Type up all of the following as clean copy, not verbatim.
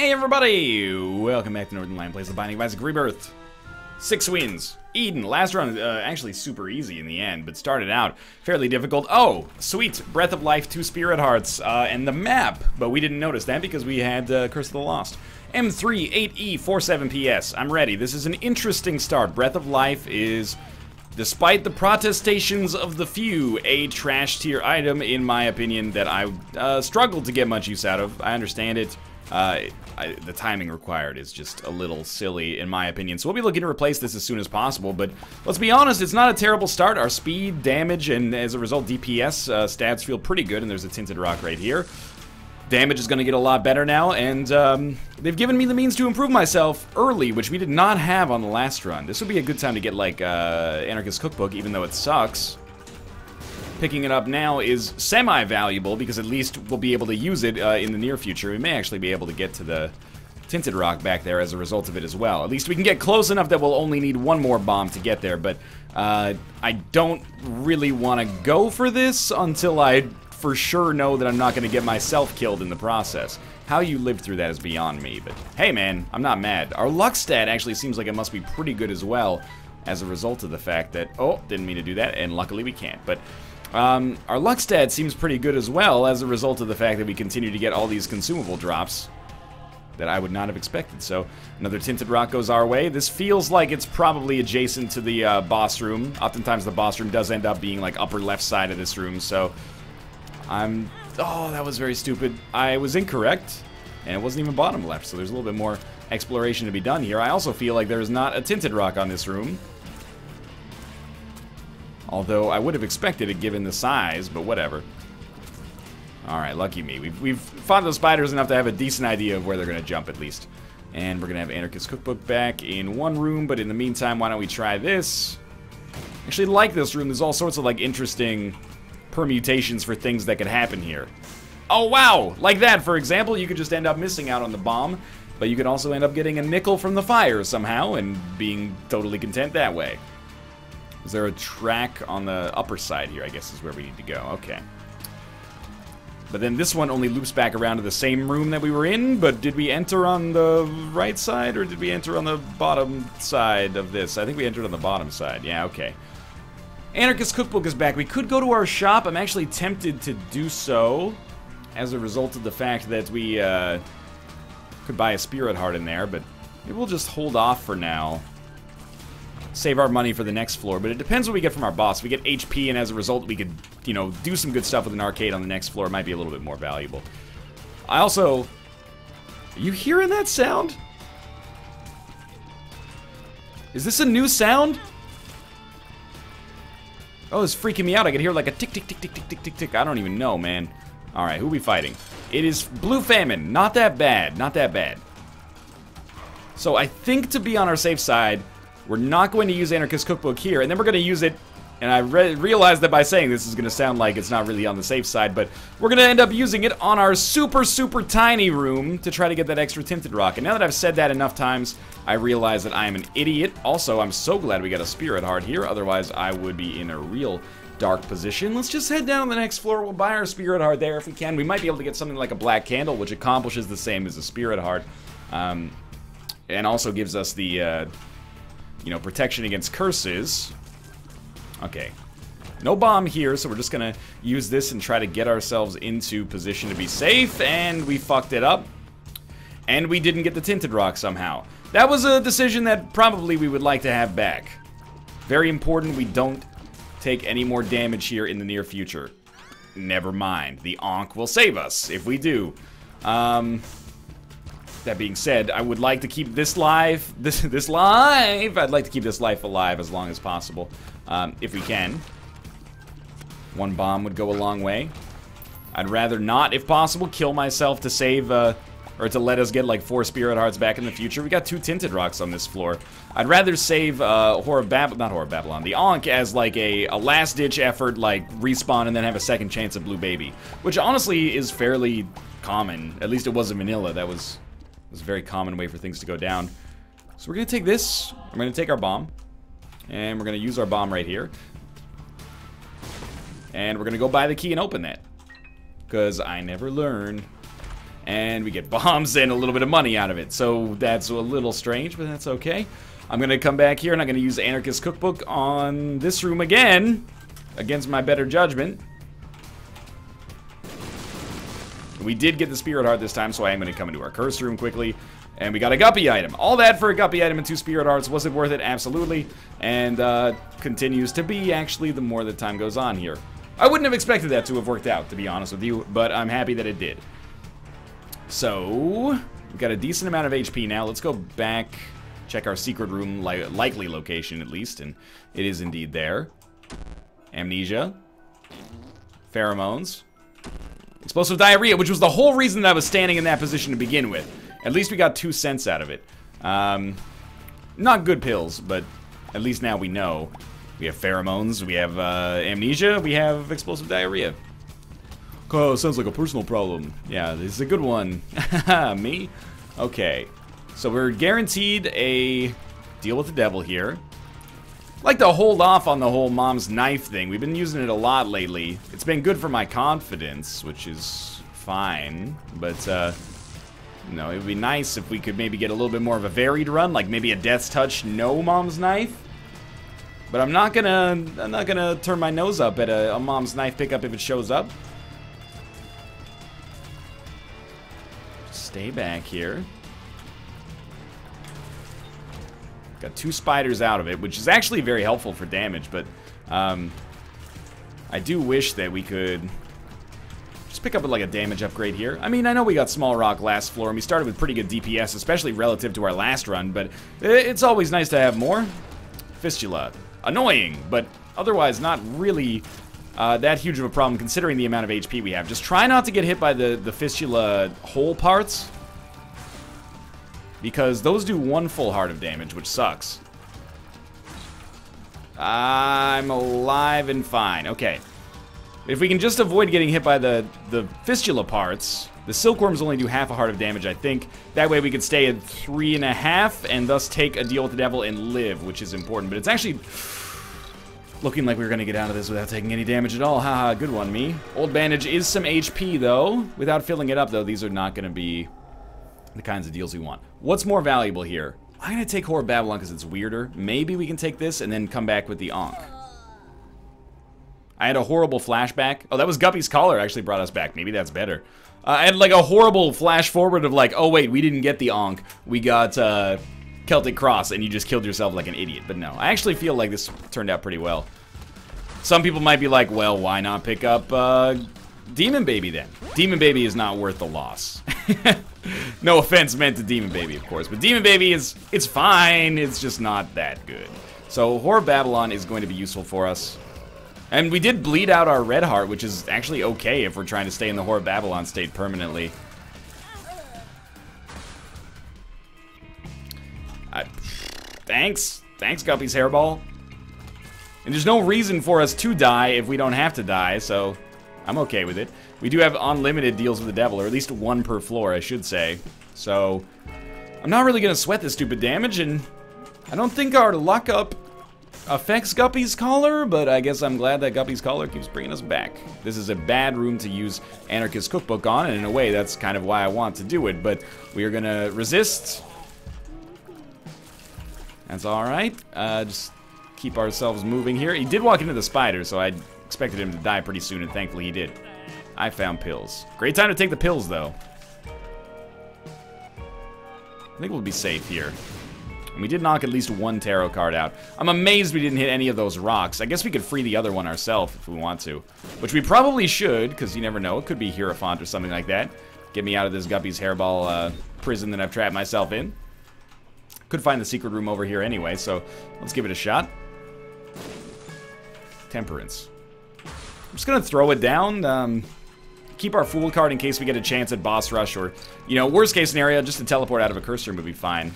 Hey everybody! Welcome back to Northern Lion Plays the Binding of Isaac Rebirth. 6 wins. Eden, last run, actually super easy in the end, but started out fairly difficult. Oh, sweet, Breath of Life, 2 Spirit Hearts, and the map, but we didn't notice that because we had Curse of the Lost. M3, 8E, 47 PS, I'm ready. This is an interesting start. Breath of Life is, despite the protestations of the few, a trash tier item, in my opinion, that I struggled to get much use out of. I understand it. The timing required is just a little silly, in my opinion. So we'll be looking to replace this as soon as possible, but let's be honest, it's not a terrible start. Our speed, damage, and as a result, DPS stats feel pretty good, and there's a Tinted Rock right here. Damage is going to get a lot better now, and they've given me the means to improve myself early, which we did not have on the last run. This would be a good time to get, like, Anarchist Cookbook, even though it sucks. Picking it up now is semi-valuable because at least we'll be able to use it in the near future. We may actually be able to get to the Tinted Rock back there as a result of it as well. At least we can get close enough that we'll only need one more bomb to get there, but I don't really want to go for this until I for sure know that I'm not going to get myself killed in the process. How you live through that is beyond me, but hey man, I'm not mad. Our luck stat actually seems like it must be pretty good as well as a result of the fact that, oh, didn't mean to do that, and luckily we can't, but our luck stat seems pretty good as well as a result of the fact that we continue to get all these consumable drops that I would not have expected. So another Tinted Rock goes our way. This feels like it's probably adjacent to the boss room. Oftentimes the boss room does end up being like upper left side of this room, so oh, that was very stupid. I was incorrect, and it wasn't even bottom left, so there's a little bit more exploration to be done here. I also feel like there is not a Tinted Rock on this room. Although I would have expected it given the size, but whatever. Alright, lucky me. We've fought those spiders enough to have a decent idea of where they're going to jump at least. And we're going to have Anarchist Cookbook back in one room, but in the meantime, why don't we try this? Actually like this room. There's all sorts of like interesting permutations for things that could happen here. Oh wow! Like that, for example, you could just end up missing out on the bomb, but you could also end up getting a nickel from the fire somehow and being totally content that way. Is there a track on the upper side here, I guess is where we need to go. Okay. But then this one only loops back around to the same room that we were in, but did we enter on the right side, or did we enter on the bottom side of this? I think we entered on the bottom side. Yeah, okay. Anarchist Cookbook is back. We could go to our shop. I'm actually tempted to do so as a result of the fact that we could buy a Spirit Heart in there, but maybe we'll just hold off for now. Save our money for the next floor, but it depends what we get from our boss. If we get HP, and as a result we could, you know, do some good stuff with an arcade on the next floor. It might be a little bit more valuable. I also... Are you hearing that sound? Is this a new sound? Oh, it's freaking me out. I could hear like a tick, tick, tick, tick, tick, tick, tick, tick. I don't even know, man. Alright, who are we fighting? It is Blue Famine. Not that bad. Not that bad. So I think to be on our safe side, we're not going to use Anarchist Cookbook here, and then we're going to use it, and I realized that by saying this is going to sound like it's not really on the safe side, but we're going to end up using it on our super, super tiny room to try to get that extra Tinted Rock. And now that I've said that enough times, I realize that I am an idiot. Also, I'm so glad we got a Spirit Heart here, otherwise I would be in a real dark position. Let's just head down to the next floor. We'll buy our Spirit Heart there if we can. We might be able to get something like a Black Candle, which accomplishes the same as a Spirit Heart, and also gives us the... you know, protection against curses. Okay. No bomb here, so we're just gonna use this and try to get ourselves into position to be safe, and we fucked it up. And we didn't get the Tinted Rock somehow. That was a decision that probably we would like to have back. Very important we don't take any more damage here in the near future. Never mind. The Ankh will save us if we do. That being said, I would like to keep this life, I'd like to keep this life alive as long as possible, if we can. One bomb would go a long way. I'd rather not, if possible, kill myself to save, or to let us get like 4 Spirit Hearts back in the future. We got 2 Tinted Rocks on this floor. I'd rather save, not Whore of Babylon, the Ankh as like a last-ditch effort, like respawn and then have a second chance at Blue Baby. Which honestly is fairly common. At least it was in vanilla. That was a very common way for things to go down. So we're going to take this, we're going to take our bomb, and we're going to use our bomb right here. And we're going to go buy the key and open that. Because I never learn. and we get bombs and a little bit of money out of it. So that's a little strange, but that's okay. I'm going to come back here, and I'm going to use Anarchist Cookbook on this room again, against my better judgment. We did get the Spirit Heart this time, so I am going to come into our Curse room quickly. And we got a Guppy item. All that for a Guppy item and 2 Spirit Hearts. Was it worth it? Absolutely. And continues to be, actually, the more that time goes on here. I wouldn't have expected that to have worked out, to be honest with you, but I'm happy that it did. So, we've got a decent amount of HP now. Let's go back, check our secret room, likely location at least, and it is indeed there. Amnesia. Pheromones. Explosive diarrhea, which was the whole reason that I was standing in that position to begin with. At least we got 2 cents out of it. Not good pills, but at least now we know. We have pheromones, we have amnesia, we have explosive diarrhea. Oh, sounds like a personal problem. Yeah, this is a good one. Me? Okay. So we're guaranteed a deal with the devil here. I'd like to hold off on the whole mom's knife thing. We've been using it a lot lately. It's been good for my confidence, which is fine. But, you know, it would be nice if we could maybe get a little bit more of a varied run, like maybe a Death's Touch, no mom's knife. But I'm not gonna turn my nose up at a mom's knife pickup if it shows up. Just stay back here. Got 2 spiders out of it, which is actually very helpful for damage, but I do wish that we could just pick up like a damage upgrade here. I mean, I know we got Small Rock last floor, and we started with pretty good DPS, especially relative to our last run, but it's always nice to have more. Fistula. Annoying, but otherwise not really that huge of a problem considering the amount of HP we have. Just try not to get hit by the Fistula hole parts, because those do 1 full heart of damage, which sucks. I'm alive and fine. Okay. If we can just avoid getting hit by the Fistula parts, the Silkworms only do half a heart of damage, I think. That way we could stay at 3.5 and thus take a deal with the devil and live, which is important. But it's actually looking like we're going to get out of this without taking any damage at all. Haha, good one, me. Old Bandage is some HP, though. Without filling it up, though, these are not going to be the kinds of deals we want. What's more valuable here? I'm going to take Horror Babylon because it's weirder. Maybe we can take this and then come back with the Ankh. I had a horrible flashback. Oh, that was Guppy's Collar actually brought us back. Maybe that's better. I had like a horrible flash forward of like, oh wait, we didn't get the Ankh. We got Celtic Cross and you just killed yourself like an idiot. But no, I actually feel like this turned out pretty well. Some people might be like, well, why not pick up Demon Baby then? Demon Baby is not worth the loss. No offense meant to Demon Baby, of course. But Demon Baby it's fine. It's just not that good. So Horror Babylon is going to be useful for us. And we did bleed out our red heart, which is actually okay if we're trying to stay in the Horror Babylon state permanently. Thanks, Guppy's Hairball. And there's no reason for us to die if we don't have to die, so I'm okay with it. We do have unlimited deals with the devil, or at least 1 per floor, I should say. So I'm not really going to sweat this stupid damage, and I don't think our luck up affects Guppy's Collar, but I guess I'm glad that Guppy's Collar keeps bringing us back. This is a bad room to use Anarchist Cookbook on, and in a way, that's kind of why I want to do it, but we are gonna resist. That's alright. Just keep ourselves moving here. He did walk into the spider, so I expected him to die pretty soon, and thankfully he did. I found pills. Great time to take the pills, though. I think we'll be safe here. And we did knock at least 1 tarot card out. I'm amazed we didn't hit any of those rocks. I guess we could free the other one ourselves if we want to. Which we probably should, because you never know. It could be Hierophant or something like that. Get me out of this Guppy's Hairball prison that I've trapped myself in. Could find the secret room over here anyway, so let's give it a shot. Temperance. I'm just going to throw it down. Keep our Fool card in case we get a chance at boss rush, or, you know, worst case scenario, just to teleport out of a curse room would be fine.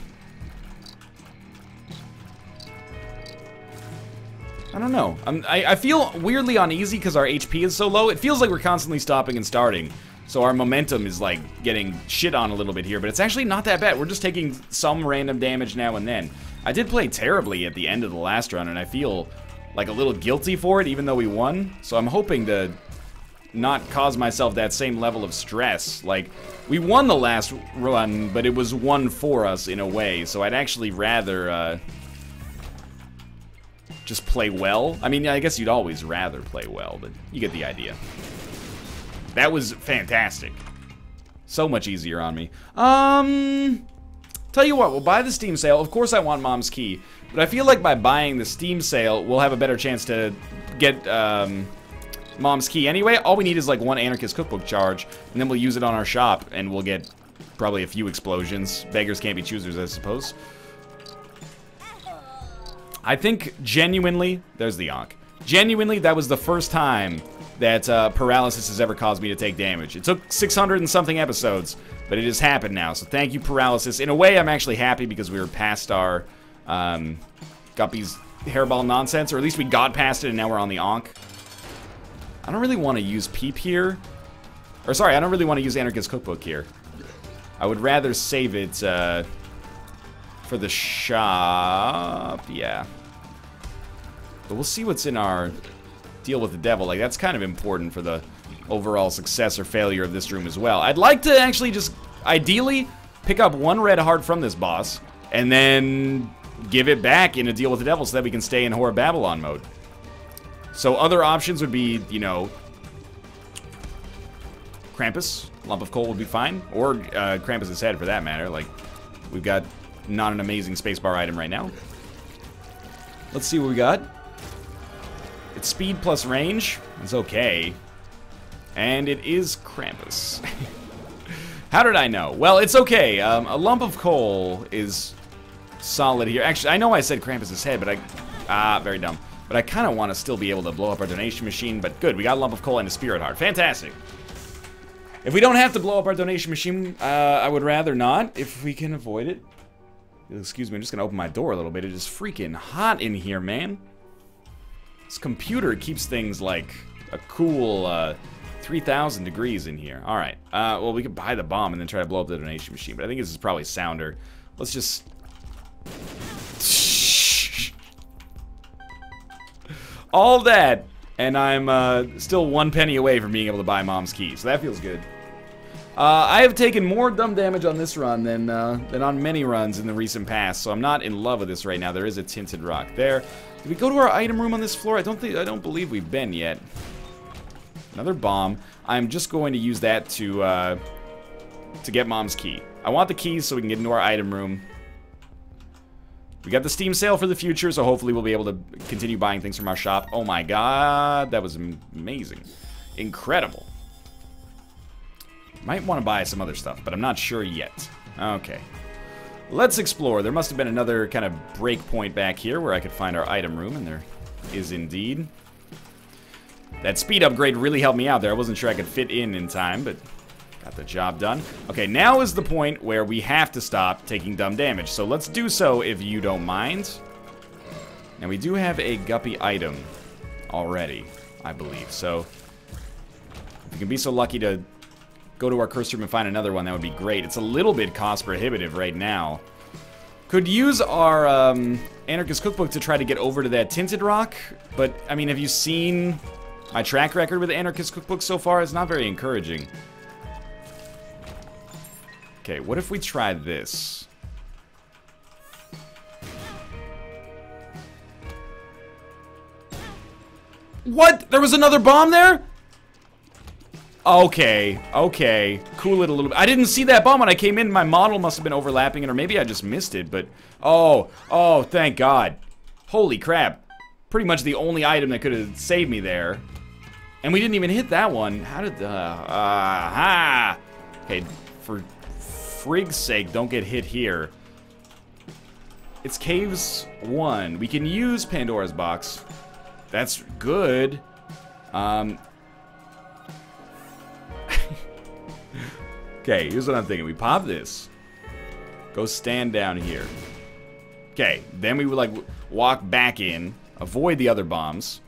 I don't know. I feel weirdly uneasy because our HP is so low. It feels like we're constantly stopping and starting. So our momentum is like getting shit on a little bit here, but it's actually not that bad. We're just taking some random damage now and then. I did play terribly at the end of the last run, and I feel like a little guilty for it, even though we won. So I'm hoping to not cause myself that same level of stress. Like, we won the last run, but it was won for us in a way, so I'd actually rather, just play well. I mean, I guess you'd always rather play well, but you get the idea. That was fantastic. So much easier on me. Tell you what, we'll buy the Steam sale. Of course I want Mom's Key, but I feel like by buying the Steam sale, we'll have a better chance to get, Mom's Key anyway. All we need is like 1 Anarchist Cookbook charge, and then we'll use it on our shop, and we'll get probably a few explosions. Beggars can't be choosers, I suppose. I think genuinely, there's the Ankh. Genuinely, that was the first time that paralysis has ever caused me to take damage. It took 600 and something episodes, but it has happened now, so thank you, paralysis. In a way, I'm actually happy because we were past our Guppy's hairball nonsense, or at least we got past it and now we're on the Ankh. I don't really want to use Peep here. Or sorry, I don't really want to use Anarchist Cookbook here. I would rather save it for the shop, yeah. But we'll see what's in our deal with the devil. Like, that's kind of important for the overall success or failure of this room as well. I'd like to actually just, ideally, pick up 1 red heart from this boss, and then give it back in a deal with the devil so that we can stay in Horror Babylon mode. So other options would be, you know, Krampus, Lump of Coal would be fine, or Krampus' head for that matter. Like, we've got not an amazing spacebar item right now. Let's see what we got. It's speed plus range. It's okay. And it is Krampus. How did I know? Well, it's okay. A Lump of Coal is solid here. Actually, I know I said Krampus' head, but very dumb. But I kind of want to still be able to blow up our donation machine, but good, we got a Lump of Coal and a Spirit Heart. Fantastic. If we don't have to blow up our donation machine, I would rather not, if we can avoid it. Excuse me, I'm just going to open my door a little bit. It is freaking hot in here, man. This computer keeps things like a cool 3,000 degrees in here. All right, well, we could buy the bomb and then try to blow up the donation machine, but I think this is probably sounder. Let's just... all that, and I'm still 1 penny away from being able to buy Mom's Key, so that feels good. I have taken more dumb damage on this run than on many runs in the recent past, so I'm not in love with this right now. There is a tinted rock there. Did we go to our item room on this floor? I don't believe we've been yet. Another bomb. I'm just going to use that to get Mom's Key. I want the keys so we can get into our item room. We got the Steam sale for the future, so hopefully we'll be able to continue buying things from our shop. Oh my god, that was amazing. Incredible. Might want to buy some other stuff, but I'm not sure yet. Okay. Let's explore. There must have been another kind of break point back here where I could find our item room, and there is indeed. That speed upgrade really helped me out there. I wasn't sure I could fit in time, but got the job done. Okay, now is the point where we have to stop taking dumb damage. So let's do so if you don't mind. Now we do have a Guppy item already, I believe. So if we can be so lucky to go to our curse room and find another one, that would be great. It's a little bit cost prohibitive right now. Could use our Anarchist Cookbook to try to get over to that tinted rock, but I mean, have you seen my track record with the Anarchist Cookbook so far? It's not very encouraging. Okay, what if we tried this? What? There was another bomb there? Okay, okay. Cool it a little bit. I didn't see that bomb when I came in. My model must have been overlapping it, or maybe I just missed it, but... Oh, thank God. Holy crap. Pretty much the only item that could have saved me there. And we didn't even hit that one. How did the... Aha! Okay, for frig's sake, don't get hit here. It's Caves 1. We can use Pandora's Box. That's good. Okay, here's what I'm thinking. We pop this. Go stand down here. Okay, then we would like walk back in, avoid the other bombs.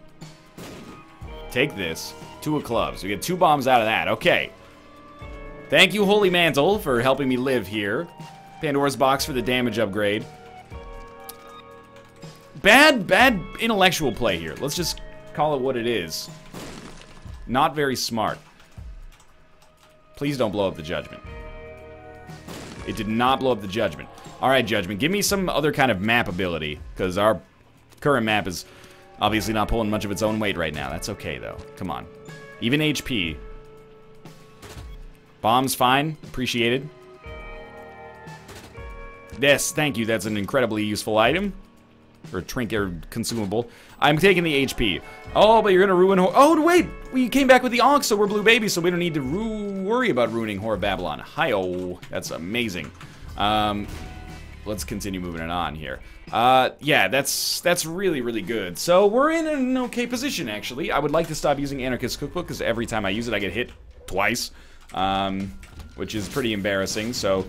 Take this. 2 of clubs. We get 2 bombs out of that. Okay. Thank you, Holy Mantle, for helping me live here. Pandora's Box for the damage upgrade. Bad intellectual play here. Let's just call it what it is. Not very smart. Please don't blow up the Judgment. It did not blow up the Judgment. Alright, Judgment, give me some other kind of map ability, because our current map is obviously not pulling much of its own weight right now. That's okay, though. Come on. Even HP. Bombs, fine. Appreciated. Yes, thank you. That's an incredibly useful item. Or trinket or consumable. I'm taking the HP. Oh, but you're gonna ruin... Oh, wait! We came back with the Onk, so we're blue babies, so we don't need to worry about ruining Whore of Babylon. Hi-oh. That's amazing. Let's continue moving it on here. Yeah, that's really, really good. So we're in an okay position, actually. I would like to stop using Anarchist Cookbook, because every time I use it, I get hit twice. Which is pretty embarrassing, so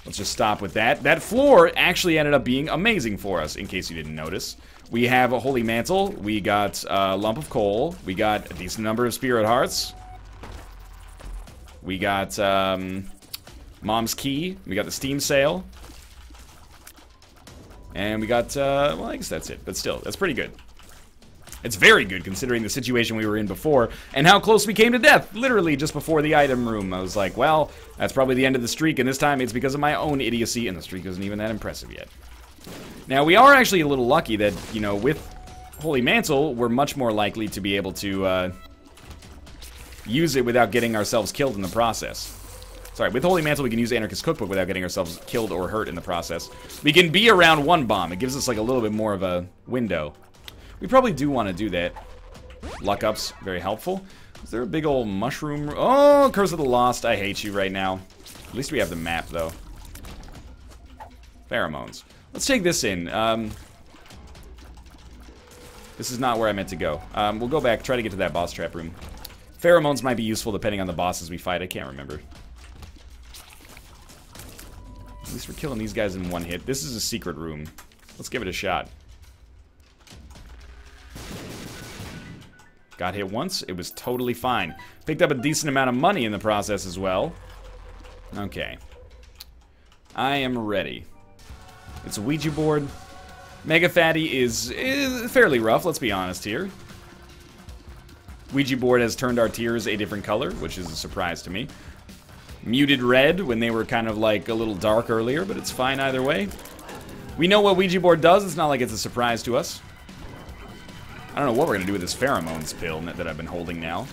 let's just stop with that. That floor actually ended up being amazing for us, in case you didn't notice. We have a Holy Mantle, we got a lump of coal, we got a decent number of Spirit Hearts. We got, Mom's Key, we got the Steam Sale. And we got, well, I guess that's it, but still, that's pretty good. It's very good considering the situation we were in before and how close we came to death, literally just before the item room. I was like, well, that's probably the end of the streak, and this time it's because of my own idiocy, and the streak isn't even that impressive yet. Now, we are actually a little lucky that, you know, with Holy Mantle, we're much more likely to be able to use it without getting ourselves killed in the process. Sorry, with Holy Mantle, we can use Anarchist Cookbook without getting ourselves killed or hurt in the process. We can be around one bomb. It gives us, like, a little bit more of a window. We probably do want to do that. Luck ups, very helpful. Is there a big old mushroom? Oh, Curse of the Lost. I hate you right now. At least we have the map, though. Pheromones. Let's take this in. This is not where I meant to go. We'll go back, try to get to that boss trap room. Pheromones might be useful depending on the bosses we fight. I can't remember. At least we're killing these guys in one hit. This is a secret room. Let's give it a shot. Got hit once. It was totally fine. Picked up a decent amount of money in the process as well. Okay. I am ready. It's a Ouija board. Mega Fatty is fairly rough, let's be honest here. Ouija board has turned our tears a different color, which is a surprise to me. Muted red when they were kind of like a little dark earlier, but it's fine either way. We know what Ouija board does. It's not like it's a surprise to us. I don't know what we're gonna do with this pheromones pill that I've been holding now.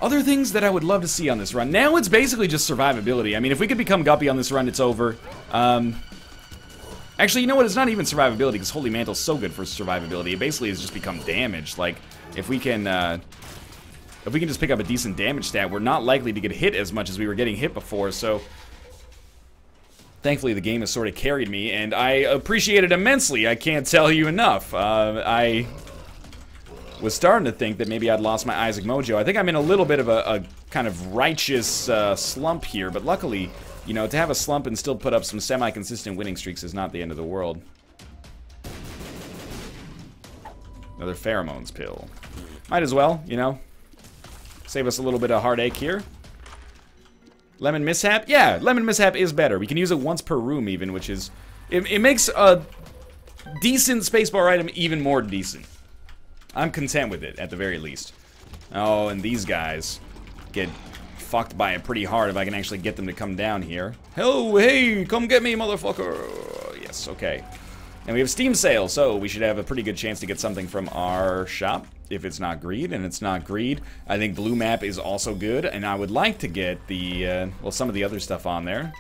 Other things that I would love to see on this run. Now it's basically just survivability. I mean, if we could become Guppy on this run, it's over. Actually, you know what? It's not even survivability, because Holy Mantle's so good for survivability. It basically has just become damage. Like, if we can just pick up a decent damage stat, we're not likely to get hit as much as we were getting hit before, so... Thankfully, the game has sort of carried me, and I appreciate it immensely. I can't tell you enough. I was starting to think that maybe I'd lost my Isaac mojo. I think I'm in a little bit of a kind of righteous slump here, but luckily, you know, to have a slump and still put up some semi-consistent winning streaks is not the end of the world. Another pheromones pill. Might as well, you know, save us a little bit of heartache here. Lemon Mishap? Yeah, Lemon Mishap is better. We can use it once per room even, which is... It makes a decent spacebar item even more decent. I'm content with it, at the very least. Oh, and these guys get fucked by it pretty hard if I can actually get them to come down here. Oh, hey, come get me, motherfucker. Yes, okay. And we have Steam Sale, so we should have a pretty good chance to get something from our shop. If it's not greed, and it's not greed. I think blue map is also good, and I would like to get the, well, some of the other stuff on there.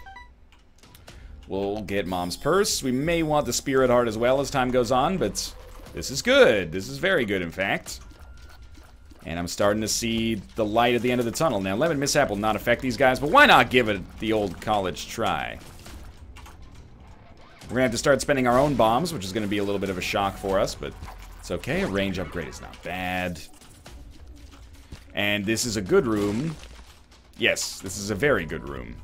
We'll get Mom's Purse. We may want the Spirit Heart as well as time goes on, but this is good. This is very good, in fact. And I'm starting to see the light at the end of the tunnel. Now, Lemon Mishap will not affect these guys, but why not give it the old college try? We're gonna have to start spending our own bombs, which is gonna be a little bit of a shock for us, but... it's okay, a range upgrade is not bad. And this is a good room. Yes, this is a very good room.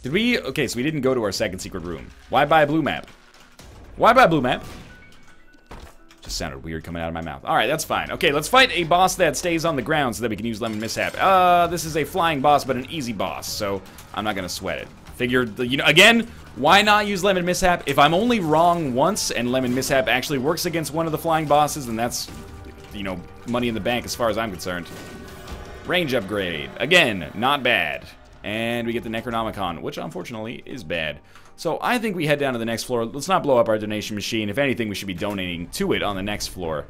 Did we... okay, so we didn't go to our second secret room. Why buy a blue map? Why buy a blue map? Just sounded weird coming out of my mouth. Alright, that's fine. Okay, let's fight a boss that stays on the ground so that we can use Lemon Mishap. This is a flying boss, but an easy boss, so I'm not gonna sweat it. Figured, you know, again, why not use Lemon Mishap? If I'm only wrong once and Lemon Mishap actually works against one of the flying bosses, then that's, you know, money in the bank as far as I'm concerned. Range upgrade. Again, not bad. And we get the Necronomicon, which unfortunately is bad. So I think we head down to the next floor. Let's not blow up our donation machine. If anything, we should be donating to it on the next floor.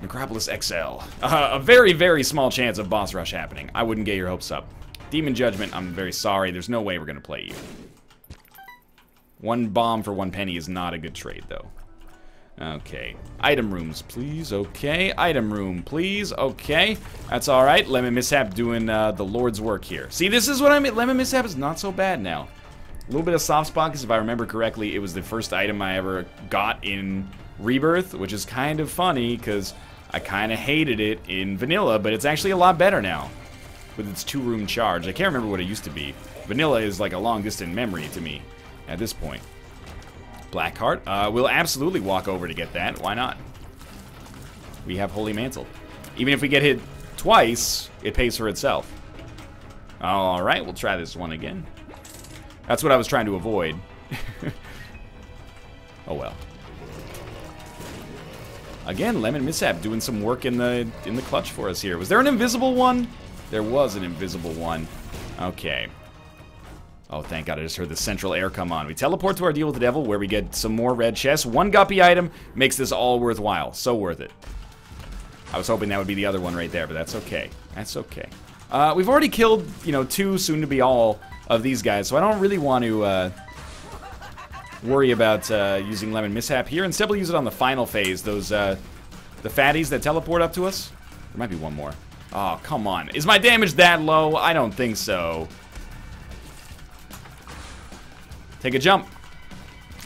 Necropolis XL. A very, very small chance of boss rush happening. I wouldn't get your hopes up. Demon Judgment, I'm very sorry. There's no way we're going to play you. 1 bomb for 1 penny is not a good trade, though. Okay. Item rooms, please. Okay. Item room, please. Okay. That's alright. Lemon Mishap doing the Lord's work here. See, this is what I mean. Lemon Mishap is not so bad now. A little bit of soft spot, because if I remember correctly, it was the first item I ever got in Rebirth, which is kind of funny, because I kind of hated it in Vanilla, but it's actually a lot better now, with its 2-room charge. I can't remember what it used to be. Vanilla is like a long-distant memory to me at this point. Blackheart. We'll absolutely walk over to get that. Why not? We have Holy Mantle. Even if we get hit twice, it pays for itself. Alright, we'll try this one again. That's what I was trying to avoid. Oh well. Again, Lemon Mishap doing some work in the clutch for us here. Was there an invisible one? There was an invisible one. Okay. Oh, thank God, I just heard the central air come on. We teleport to our deal with the devil, where we get some more red chests. 1 guppy item makes this all worthwhile. So worth it. I was hoping that would be the other one right there, but that's okay. That's okay. We've already killed, you know, 2, soon to be all, of these guys, so I don't really want to worry about using Lemon Mishap here. Instead, we'll use it on the final phase. Those, the fatties that teleport up to us. There might be one more. Oh, come on. Is my damage that low? I don't think so. Take a jump.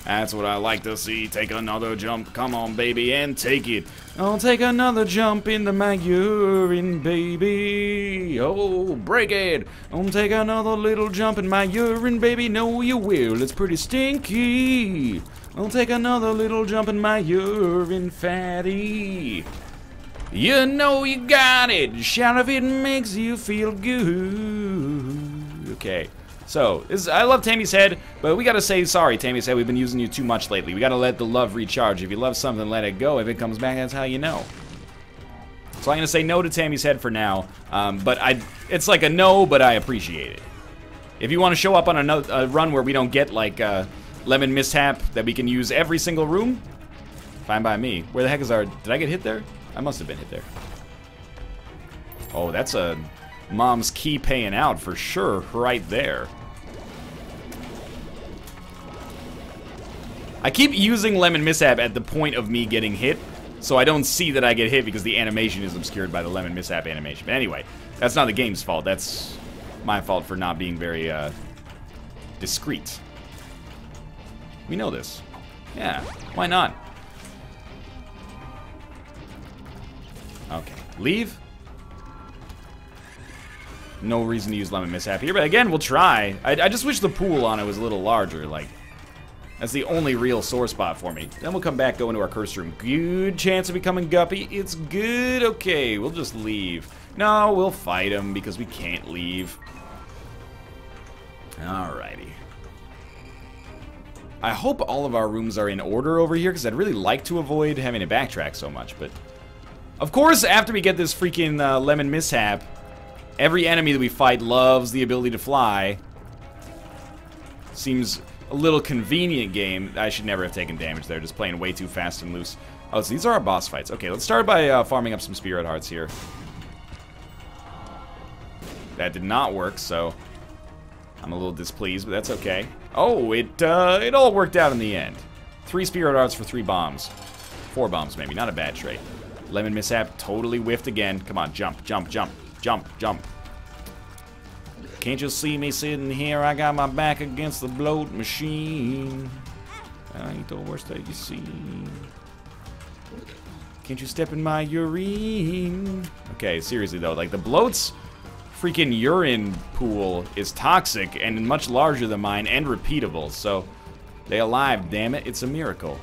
That's what I like to see. Take another jump. Come on, baby, and take it. I'll take another jump into my urine, baby. Oh, break it. I'll take another little jump in my urine, baby. No, you will. It's pretty stinky. I'll take another little jump in my urine, fatty. You know you got it. Shout if it makes you feel good. Okay. So, I love Tammy's Head, but we gotta say sorry, Tammy's Head. We've been using you too much lately. We gotta let the love recharge. If you love something, let it go. If it comes back, that's how you know. So I'm gonna say no to Tammy's Head for now. But it's like a no, but I appreciate it. If you want to show up on a run where we don't get like Lemon Mishap that we can use every single room, fine by me. Where the heck is our? Did I get hit there? I must have been hit there. Oh, that's a Mom's key paying out for sure, right there. I keep using Lemon Mishap at the point of me getting hit, so I don't see that I get hit because the animation is obscured by the Lemon Mishap animation. But anyway, that's not the game's fault. That's my fault for not being very discreet. We know this. Yeah, why not? Okay, leave. No reason to use Lemon Mishap here, but again, we'll try. I just wish the pool on it was a little larger, like, that's the only real sore spot for me. Then we'll come back, go into our curse room. Good chance of becoming Guppy. It's good. Okay, we'll just leave. No, we'll fight him because we can't leave. Alrighty. I hope all of our rooms are in order over here, because I'd really like to avoid having to backtrack so much, but of course, after we get this freaking Lemon Mishap, every enemy that we fight loves the ability to fly. Seems a little convenient game. I should never have taken damage there, just playing way too fast and loose. Oh, so these are our boss fights. Okay, let's start by farming up some spirit hearts here. That did not work, so I'm a little displeased, but that's okay. Oh, it all worked out in the end. 3 spirit hearts for 3 bombs. 4 bombs, maybe. Not a bad trade. Lemon Mishap totally whiffed again. Come on, jump, jump, jump. Jump, jump. Can't you see me sitting here? I got my back against the bloat machine. I ain't the worst that you see. Can't you step in my urine? Okay, seriously though, like the bloat's freaking urine pool is toxic and much larger than mine and repeatable, so they alive, damn it, it's a miracle.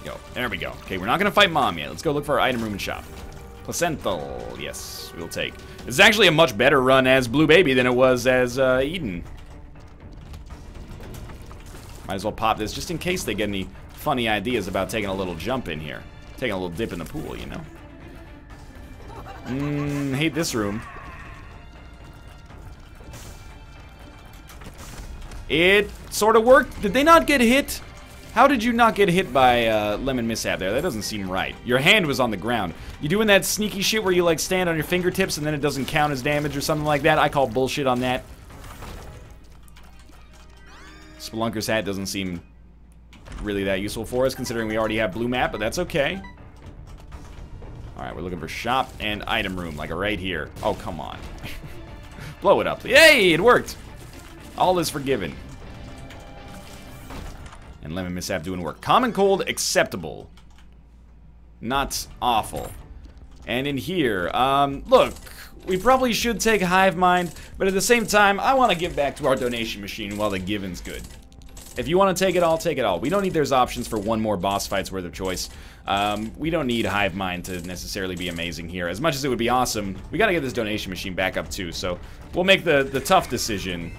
Go. There we go. Okay, we're not gonna fight Mom yet. Let's go look for our item room and shop. Placental. Yes, we'll take. This is actually a much better run as Blue Baby than it was as Eden. Might as well pop this just in case they get any funny ideas about taking a little jump in here. Taking a little dip in the pool, you know? Hate this room. It sort of worked. Did they not get hit? How did you not get hit by Lemon Mishap there? That doesn't seem right. Your hand was on the ground. You doing that sneaky shit where you like stand on your fingertips and then it doesn't count as damage or something like that? I call bullshit on that. Spelunker's hat doesn't seem really that useful for us considering we already have blue map, but that's okay. Alright, we're looking for shop and item room, like right here. Oh, come on. Blow it up. Yay, it worked. All is forgiven. And Lemon Mishap doing work. Common cold, acceptable. Not awful. And in here, look, we probably should take Hive Mind, but at the same time, I want to give back to our donation machine while the giving's good. If you want to take it all, take it all. We don't need there's options for one more boss fight's worth of choice. We don't need Hive Mind to necessarily be amazing here. As much as it would be awesome, we got to get this donation machine back up too, so we'll make the tough decision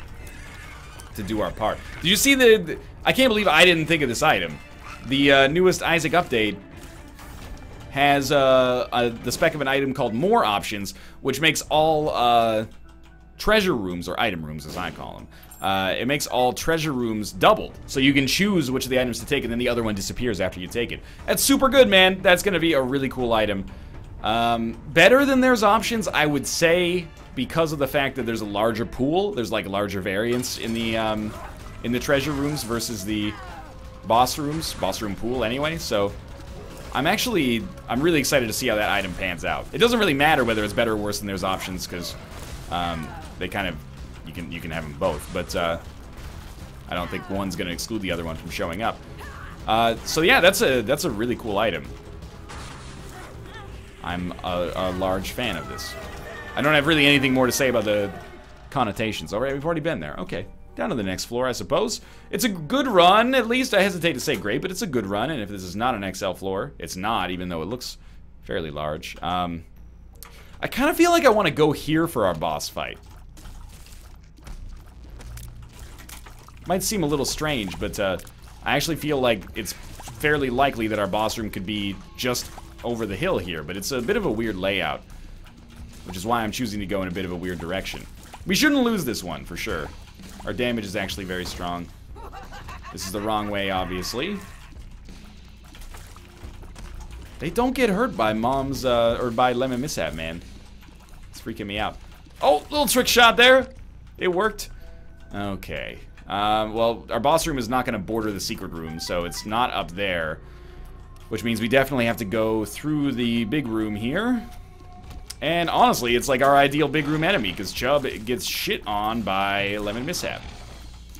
to do our part. Did you see the I can't believe I didn't think of this item. The newest Isaac update has the spec of an item called More Options, which makes all treasure rooms, or item rooms as I call them, it makes all treasure rooms doubled. So you can choose which of the items to take and then the other one disappears after you take it. That's super good, man. That's gonna be a really cool item. Better than there's options, I would say, because of the fact that there's a larger pool. There's like larger variance in the treasure rooms versus the boss room pool anyway. So I'm really excited to see how that item pans out. It doesn't really matter whether it's better or worse than there's options because they kind of you can have them both, but I don't think one's gonna exclude the other one from showing up. So yeah, that's a really cool item. I'm a large fan of this. I don't have really anything more to say about the connotations. All right, we've already been there. Okay, down to the next floor, I suppose. It's a good run, at least. I hesitate to say great, but it's a good run. And if this is not an XL floor, it's not, even though it looks fairly large. I kind of feel like I want to go here for our boss fight. Might seem a little strange, but I actually feel like it's fairly likely that our boss room could be just over the hill here, but it's a bit of a weird layout, which is why I'm choosing to go in a bit of a weird direction. We shouldn't lose this one, for sure. Our damage is actually very strong. This is the wrong way, obviously. They don't get hurt by Mom's, or by Lemon Mishap, man. It's freaking me out. Oh, little trick shot there. It worked. Okay. Well, our boss room is not going to border the secret room, so it's not up there. Which means we definitely have to go through the big room here. And honestly, it's like our ideal big room enemy, because Chubb gets shit on by Lemon Mishap.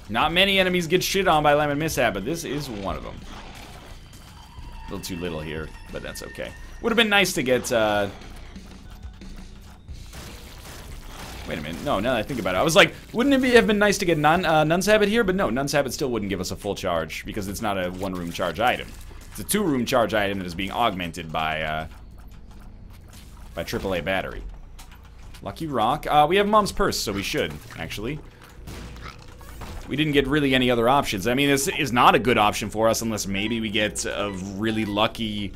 Not many enemies get shit on by Lemon Mishap, but this is one of them. A little too little here, but that's okay. Would have been nice to get, wait a minute. No, now that I think about it. I was like, wouldn't it have been nice to get Nun's Habit here? But no, Nun's Habit still wouldn't give us a full charge, because it's not a one-room charge item. It's a two-room charge item that is being augmented by AAA battery. Lucky Rock. We have Mom's Purse, so we should, actually. We didn't get really any other options. I mean, this is not a good option for us unless maybe we get a really lucky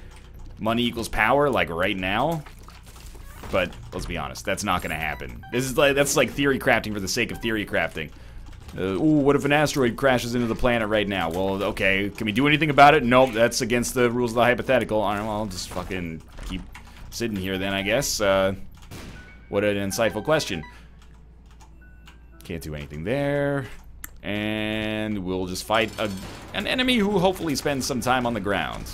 money equals power, like right now. But let's be honest, that's not going to happen. That's like theory crafting for the sake of theory crafting. Ooh, what if an asteroid crashes into the planet right now? Well, okay, can we do anything about it? Nope, that's against the rules of the hypothetical. All right, well, I'll just fucking keep sitting here then, I guess. What an insightful question. Can't do anything there. And we'll just fight an enemy who hopefully spends some time on the ground.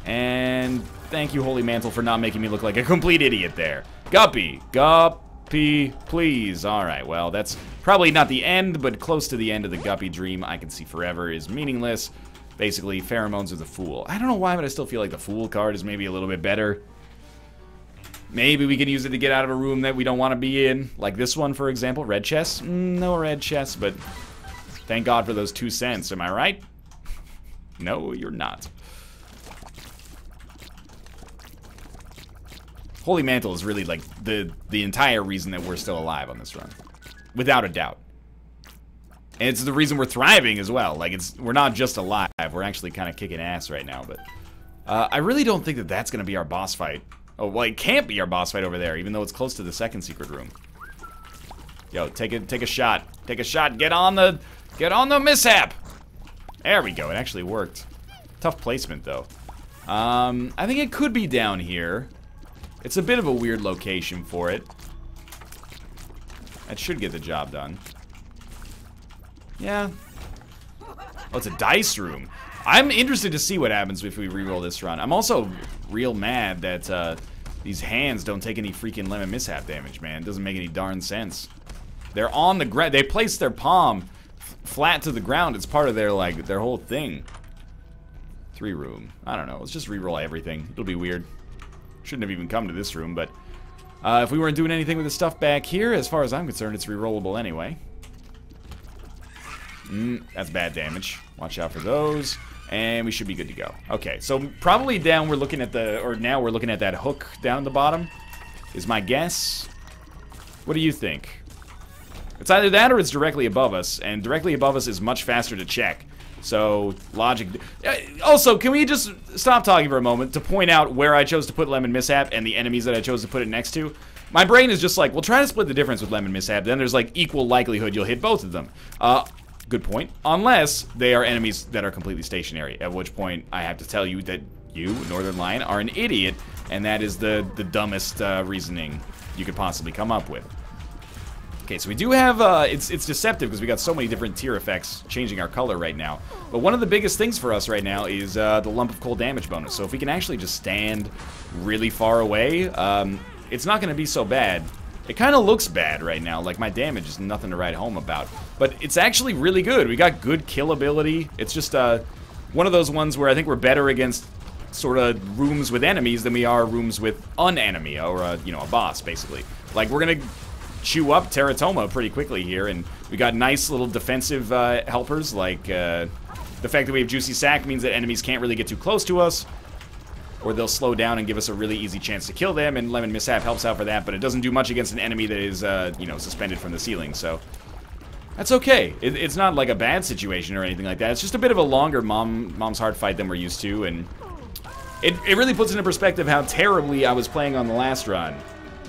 And thank you, Holy Mantle, for not making me look like a complete idiot there. Guppy. Guppy, please. Alright, well, that's probably not the end, but close to the end of the Guppy dream. I can see forever is meaningless. Basically, Pheromones of the Fool. I don't know why, but I still feel like the Fool card is maybe a little bit better. Maybe we can use it to get out of a room that we don't want to be in. Like this one, for example. Red chest? No red chest, but thank God for those 2 cents. Am I right? No, you're not. Holy Mantle is really like the entire reason that we're still alive on this run. Without a doubt. And it's the reason we're thriving as well. Like, we're not just alive. We're actually kind of kicking ass right now. But I really don't think that that's going to be our boss fight. Oh, well, it can't be our boss fight over there, even though it's close to the second secret room. Yo, take a shot. Take a shot. Get on the mishap. There we go. It actually worked. Tough placement, though. I think it could be down here. It's a bit of a weird location for it. That should get the job done. Yeah. Oh, it's a dice room. I'm interested to see what happens if we reroll this run. I'm also real mad that these hands don't take any freaking lemon mishap damage, man. It doesn't make any darn sense. They're on the ground. They place their palm flat to the ground. It's part of their, like, their whole thing. 3 room. I don't know. Let's just reroll everything. It'll be weird. Shouldn't have even come to this room, but if we weren't doing anything with the stuff back here, as far as I'm concerned, it's rerollable anyway. That's bad damage. Watch out for those. And we should be good to go. Okay, so probably down we're looking at now we're looking at that hook down at the bottom, is my guess. What do you think? It's either that or it's directly above us, and directly above us is much faster to check. So, logic. Also, can we just stop talking for a moment to point out where I chose to put Lemon Mishap and the enemies that I chose to put it next to? My brain is just like, well, try to split the difference with Lemon Mishap, then there's like equal likelihood you'll hit both of them. Good point. Unless they are enemies that are completely stationary, at which point I have to tell you that you, Northern Lion, are an idiot, and that is the dumbest reasoning you could possibly come up with. Okay, so we do have, it's deceptive because we got so many different tier effects changing our color right now. But one of the biggest things for us right now is the lump of cold damage bonus. So if we can actually just stand really far away, it's not going to be so bad. It kind of looks bad right now, like my damage is nothing to write home about. But it's actually really good. We got good kill ability. It's just one of those ones where I think we're better against sort of rooms with enemies than we are rooms with an enemy, or you know, a boss, basically. Like, we're going to chew up Teratoma pretty quickly here, and we got nice little defensive helpers, like the fact that we have Juicy Sack means that enemies can't really get too close to us, or they'll slow down and give us a really easy chance to kill them, and Lemon Mishap helps out for that, but it doesn't do much against an enemy that is, you know, suspended from the ceiling, so that's okay. It's not like a bad situation or anything like that. It's just a bit of a longer Mom's Heart fight than we're used to, and it really puts into perspective how terribly I was playing on the last run.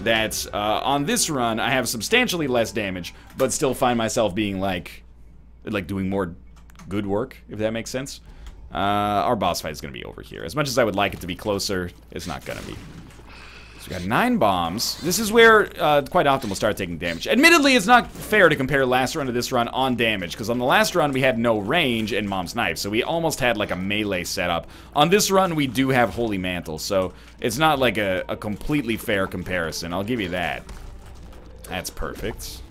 That on this run, I have substantially less damage, but still find myself being like doing more good work, if that makes sense. Our boss fight is going to be over here. As much as I would like it to be closer, it's not going to be. So we got 9 bombs. This is where quite often we'll start taking damage. Admittedly, it's not fair to compare last run to this run on damage, because on the last run we had no range and Mom's Knife, so we almost had like a melee setup. On this run we do have Holy Mantle, so it's not like a completely fair comparison. I'll give you that. That's perfect.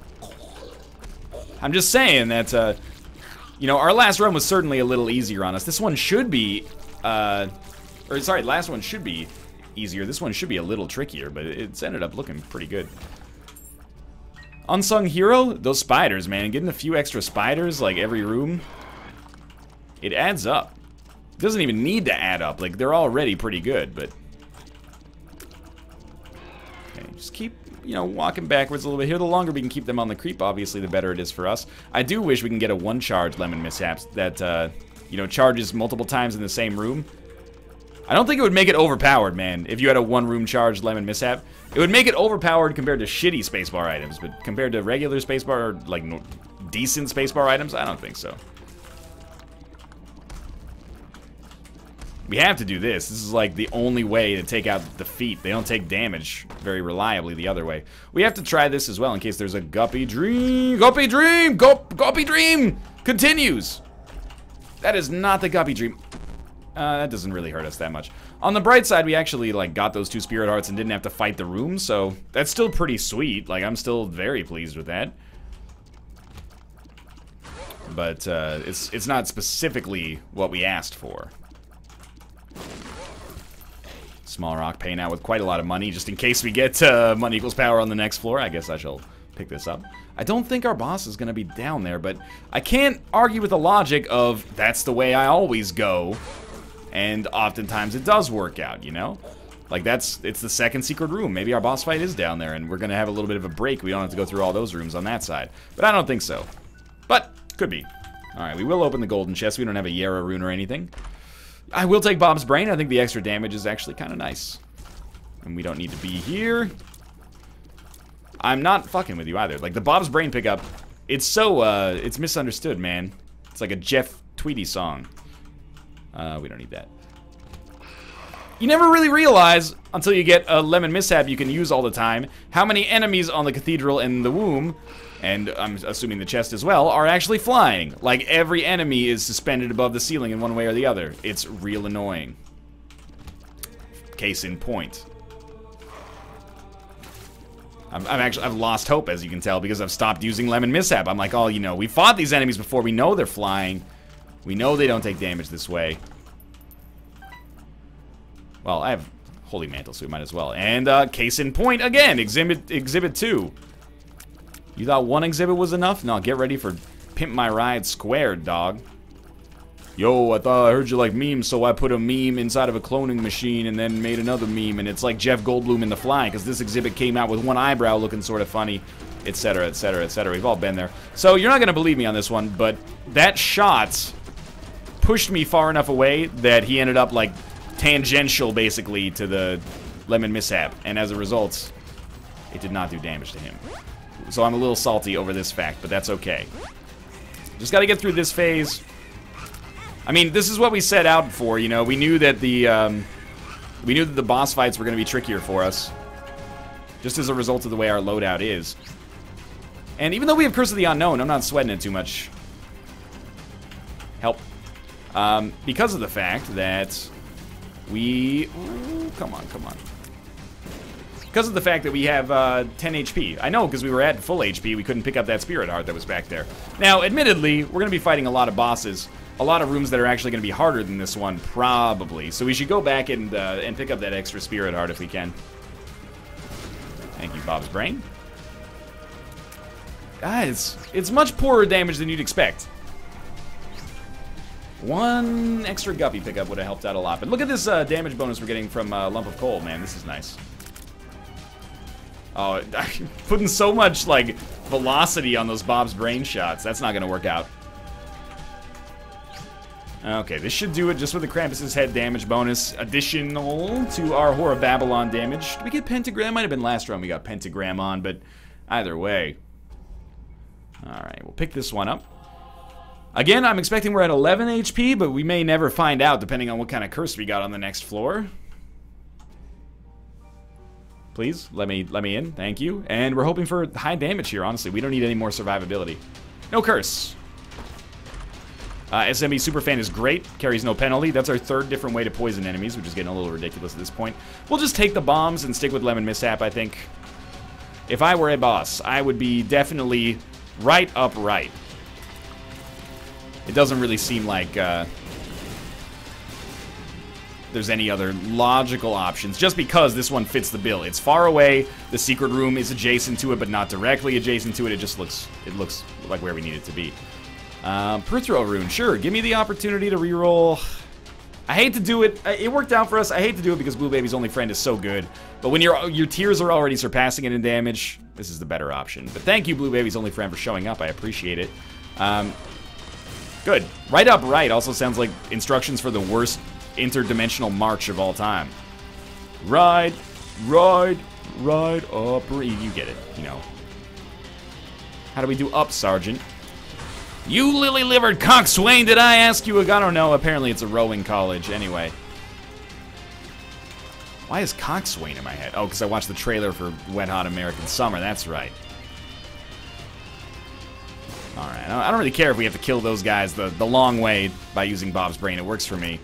I'm just saying that, you know, our last run was certainly a little easier on us. This one should be, last one should be easier. This one should be a little trickier, but it's ended up looking pretty good. Unsung hero? Those spiders, man. Getting a few extra spiders, like, every room, it adds up. It doesn't even need to add up. Like, they're already pretty good, but... Okay, just keep, you know, walking backwards a little bit here. The longer we can keep them on the creep, obviously, the better it is for us. I do wish we can get a one-charge Lemon Mishaps that, you know, charges multiple times in the same room. I don't think it would make it overpowered, man, if you had a one-room charge Lemon Mishap. It would make it overpowered compared to shitty spacebar items, but compared to regular spacebar, or, like, decent spacebar items, I don't think so. We have to do this. This is, like, the only way to take out the feet. They don't take damage very reliably the other way. We have to try this as well in case there's a Guppy Dream. Guppy Dream! Guppy Dream! Continues! That is not the Guppy Dream. That doesn't really hurt us that much. On the bright side, we actually, like, got those 2 Spirit Hearts and didn't have to fight the room, so that's still pretty sweet. Like, I'm still very pleased with that. But, it's not specifically what we asked for. Small rock paying out with quite a lot of money, just in case we get money equals power on the next floor. I guess I shall pick this up. I don't think our boss is going to be down there, but I can't argue with the logic of that's the way I always go. And oftentimes it does work out, you know? Like, it's the second secret room. Maybe our boss fight is down there, and we're going to have a little bit of a break. We don't have to go through all those rooms on that side. But I don't think so. But, could be. Alright, we will open the golden chest. We don't have a Yara rune or anything. I will take Bob's Brain. I think the extra damage is actually kind of nice. And we don't need to be here. I'm not fucking with you either. Like, the Bob's Brain pickup, it's so, it's misunderstood, man. It's like a Jeff Tweedy song. We don't need that. You never really realize, until you get a lemon mishap you can use all the time, how many enemies on the Cathedral and the Womb, and I'm assuming the chest as well, are actually flying. Like, every enemy is suspended above the ceiling in one way or the other. It's real annoying. Case in point. I've lost hope, as you can tell, because I've stopped using lemon mishap. I'm like, oh, you know, we fought these enemies before. We know they're flying. We know they don't take damage this way. Well, I have Holy Mantle, so we might as well. And, case in point, again, Exhibit 2. You thought one exhibit was enough? No, get ready for Pimp My Ride Squared, dog. Yo, I thought I heard you like memes, so I put a meme inside of a cloning machine and then made another meme, and it's like Jeff Goldblum in The Fly, because this exhibit came out with one eyebrow looking sort of funny, etc., etc., etc. We've all been there. So, you're not going to believe me on this one, but that shot pushed me far enough away that he ended up, like, tangential, basically, to the lemon mishap, and as a result, it did not do damage to him. So I'm a little salty over this fact, but that's okay. Just gotta get through this phase. I mean, this is what we set out for, you know. We knew that the boss fights were gonna be trickier for us, just as a result of the way our loadout is. And even though we have Curse of the Unknown, I'm not sweating it too much. Help. Because of the fact that we... Ooh, come on, come on. Because of the fact that we have 10 HP. I know, because we were at full HP, we couldn't pick up that Spirit Heart that was back there. Now, admittedly, we're going to be fighting a lot of bosses. A lot of rooms that are actually going to be harder than this one, probably. So we should go back and pick up that extra Spirit Heart if we can. Thank you, Bob's Brain. Guys, it's much poorer damage than you'd expect. One extra Guppy pickup would have helped out a lot. But look at this damage bonus we're getting from Lump of Coal, man. This is nice. Oh, putting so much, like, velocity on those Bob's Brain shots. That's not going to work out. Okay, this should do it just with the Krampus's head damage bonus. Additional to our Whore of Babylon damage. Did we get Pentagram? Might have been last round we got Pentagram on, but either way. Alright, we'll pick this one up. Again, I'm expecting we're at 11 HP, but we may never find out depending on what kind of curse we got on the next floor. Please, let me in. Thank you. And we're hoping for high damage here, honestly. We don't need any more survivability. No curse. SMB Superfan is great. Carries no penalty. That's our third different way to poison enemies, which is getting a little ridiculous at this point. We'll just take the bombs and stick with Lemon Mishap, I think. If I were a boss, I would be definitely right upright. It doesn't really seem like there's any other logical options, just because this one fits the bill. It's far away, the secret room is adjacent to it, but not directly adjacent to it. It looks like where we need it to be. Perthrow rune, sure, give me the opportunity to reroll. I hate to do it. It worked out for us. I hate to do it because Blue Baby's Only Friend is so good. But when your tiers are already surpassing it in damage, this is the better option. But thank you, Blue Baby's Only Friend, for showing up. I appreciate it. Good. Right up right also sounds like instructions for the worst interdimensional march of all time. Ride up. You get it, you know. How do we do up, Sergeant? You lily-livered coxswain, did I ask you? I don't know. Apparently it's a rowing college. Anyway. Why is coxswain in my head? Oh, because I watched the trailer for Wet Hot American Summer. That's right. Alright, I don't really care if we have to kill those guys the long way by using Bob's Brain. It works for me.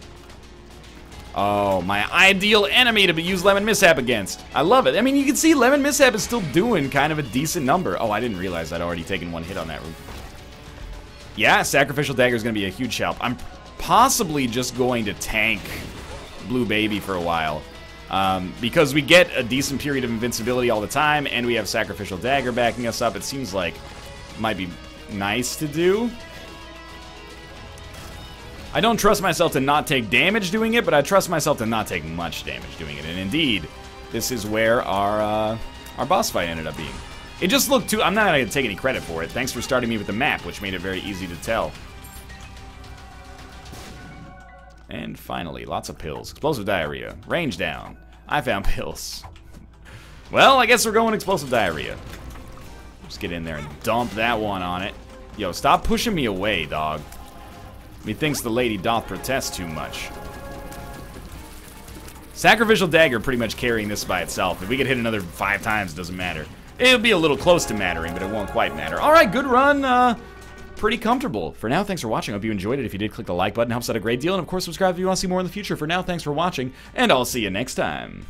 Oh, my ideal enemy to use Lemon Mishap against. I love it. I mean, you can see Lemon Mishap is still doing kind of a decent number. Oh, I didn't realize I'd already taken one hit on that room. Yeah, Sacrificial Dagger is going to be a huge help. I'm possibly just going to tank Blue Baby for a while. Because we get a decent period of invincibility all the time, and we have Sacrificial Dagger backing us up, it seems like it might be nice to do. I don't trust myself to not take damage doing it, but I trust myself to not take much damage doing it. And indeed, this is where our boss fight ended up being. It just looked too... I'm not going to take any credit for it. Thanks for starting me with the map, which made it very easy to tell. And finally, lots of pills. Explosive diarrhea. Range down. I found pills. Well, I guess we're going explosive diarrhea. Just get in there and dump that one on it. Yo, stop pushing me away, dog. Methinks the lady doth protest too much. Sacrificial Dagger pretty much carrying this by itself. If we get hit another 5 times, it doesn't matter. It'll be a little close to mattering, but it won't quite matter. Alright, good run. Pretty comfortable. For now, thanks for watching. I hope you enjoyed it. If you did, click the like button. It helps out a great deal. And of course, subscribe if you want to see more in the future. For now, thanks for watching, and I'll see you next time.